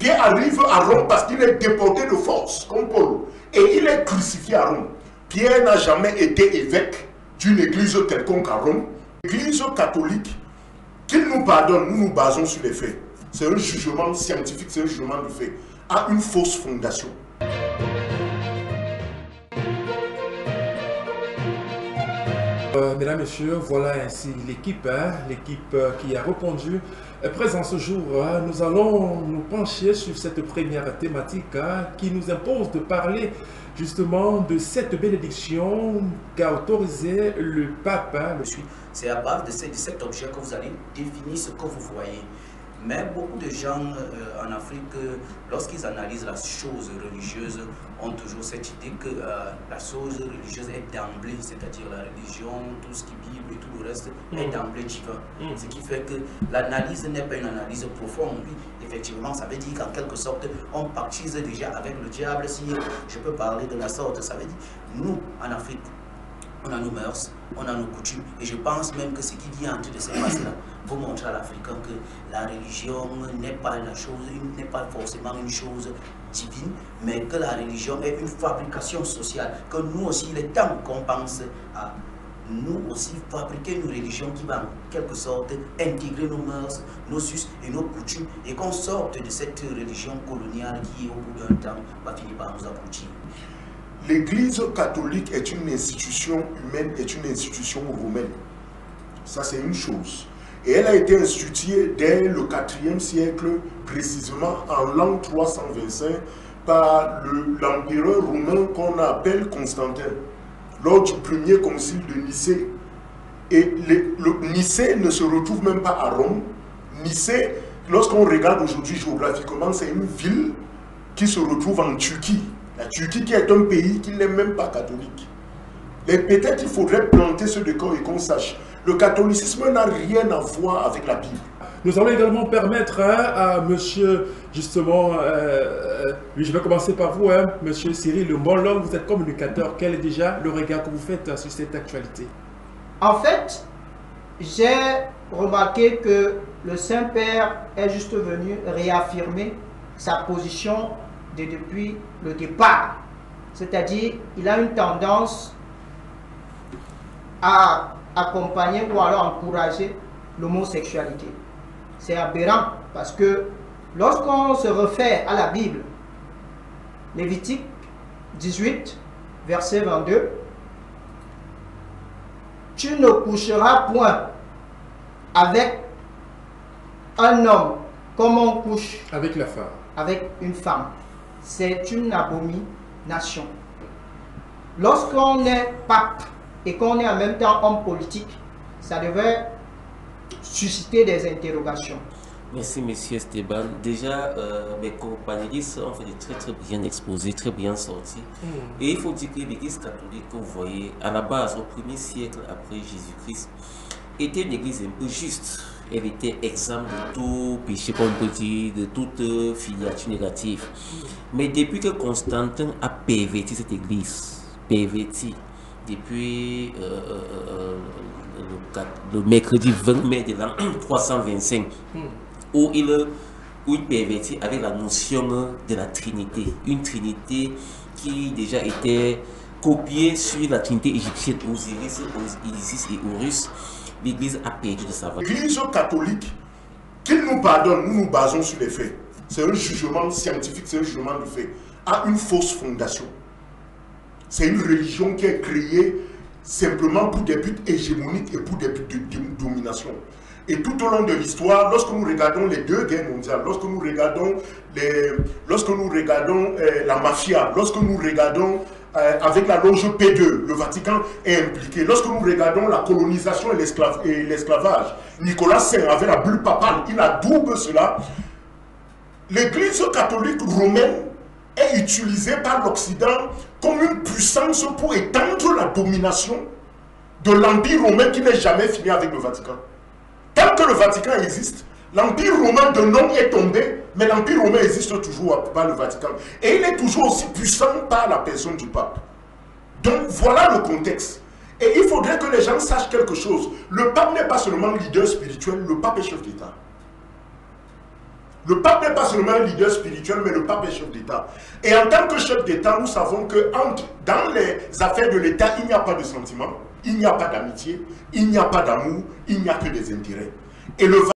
Pierre arrive à Rome parce qu'il est déporté de force, comme Paul. Et il est crucifié à Rome. Pierre n'a jamais été évêque d'une église quelconque à Rome. L'église catholique, qu'il nous pardonne, nous nous basons sur les faits. C'est un jugement scientifique, c'est un jugement de fait, a une fausse fondation. Mesdames, Messieurs, voilà ainsi l'équipe qui a répondu. Présent ce jour, nous allons nous pencher sur cette première thématique qui nous impose de parler justement de cette bénédiction qu'a autorisé le pape. C'est à base de cet objet que vous allez définir ce que vous voyez. Mais beaucoup de gens en Afrique, lorsqu'ils analysent la chose religieuse, ont toujours cette idée que la chose religieuse est d'emblée, c'est-à-dire la religion, tout ce qui est Bible et tout le reste, est d'emblée divin. Ce qui fait que l'analyse n'est pas une analyse profonde. Oui, effectivement, ça veut dire qu'en quelque sorte, on pactise déjà avec le diable, si je peux parler de la sorte. Ça veut dire, nous, en Afrique, on a nos mœurs, on a nos coutumes, et je pense même que ce qui vient en train de se passer là, pour montrer à l'Africain que la religion n'est pas la chose, n'est pas forcément une chose divine, mais que la religion est une fabrication sociale, que nous aussi, il est temps qu'on pense à nous aussi fabriquer une religion qui va en quelque sorte intégrer nos mœurs, nos us et nos coutumes, et qu'on sorte de cette religion coloniale qui, au bout d'un temps, va finir par nous abrutir. L'Église catholique est une institution humaine, est une institution romaine. Ça, c'est une chose. Et elle a été instituée dès le IVe siècle, précisément en l'an 325, par l'empereur romain qu'on appelle Constantin, lors du premier concile de Nicée. Et Nicée ne se retrouve même pas à Rome. Nicée, lorsqu'on regarde aujourd'hui géographiquement, c'est une ville qui se retrouve en Turquie. La Turquie qui est un pays qui n'est même pas catholique. Et peut-être qu'il faudrait planter ce décor et qu'on sache. Le catholicisme n'a rien à voir avec la Bible. Nous allons également permettre à monsieur, justement, je vais commencer par vous, monsieur Cyril Le Molon, vous êtes communicateur. Quel est déjà le regard que vous faites sur cette actualité? En fait, j'ai remarqué que le Saint-Père est juste venu réaffirmer sa position depuis le départ. C'est-à-dire, il a une tendance à accompagner ou alors encourager l'homosexualité. C'est aberrant parce que lorsqu'on se réfère à la Bible, Lévitique 18, verset 22, tu ne coucheras point avec un homme comme on couche avec la femme. Avec une femme. C'est une abomination. Lorsqu'on est pape et qu'on est en même temps homme politique, ça devrait susciter des interrogations. Merci, monsieur Esteban. Déjà, mes compagnonnistes ont fait de très bien exposés, très bien sortis. Et il faut dire que l'église catholique, que vous voyez, à la base, au 1er siècle après Jésus-Christ, était une église un peu juste. Elle était exempte de tout péché, comme on peut dire, de toute filiation négative. Mais depuis que Constantin a perverti cette église, depuis le mercredi 20 mai de l'an 325, où il pervertit avec la notion de la Trinité, une Trinité qui déjà était copiée sur la Trinité égyptienne, Osiris, Isis et Horus. L'Église a perdu de sa valeur. L'Église catholique, qu'il nous pardonne, nous nous basons sur les faits. C'est un jugement scientifique, c'est un jugement de fait, a une fausse fondation. C'est une religion qui est créée simplement pour des buts hégémoniques et pour des buts de domination. Et tout au long de l'histoire, lorsque nous regardons les deux guerres mondiales, lorsque nous regardons la mafia, lorsque nous regardons avec la loge P2, le Vatican est impliqué. Lorsque nous regardons la colonisation et l'esclavage, Nicolas V avec la bulle papale, il adoube cela. L'Église catholique romaine est utilisée par l'Occident comme une puissance pour étendre la domination de l'Empire romain qui n'est jamais fini avec le Vatican. Tant que le Vatican existe, l'Empire romain de nom est tombé, mais l'Empire romain existe toujours par le Vatican. Et il est toujours aussi puissant par la personne du pape. Donc voilà le contexte. Et il faudrait que les gens sachent quelque chose. Le pape n'est pas seulement leader spirituel, le pape est chef d'État. Le pape n'est pas seulement un leader spirituel, mais le pape est chef d'État. Et en tant que chef d'État, nous savons que dans les affaires de l'État, il n'y a pas de sentiment, il n'y a pas d'amitié, il n'y a pas d'amour, il n'y a que des intérêts. Et le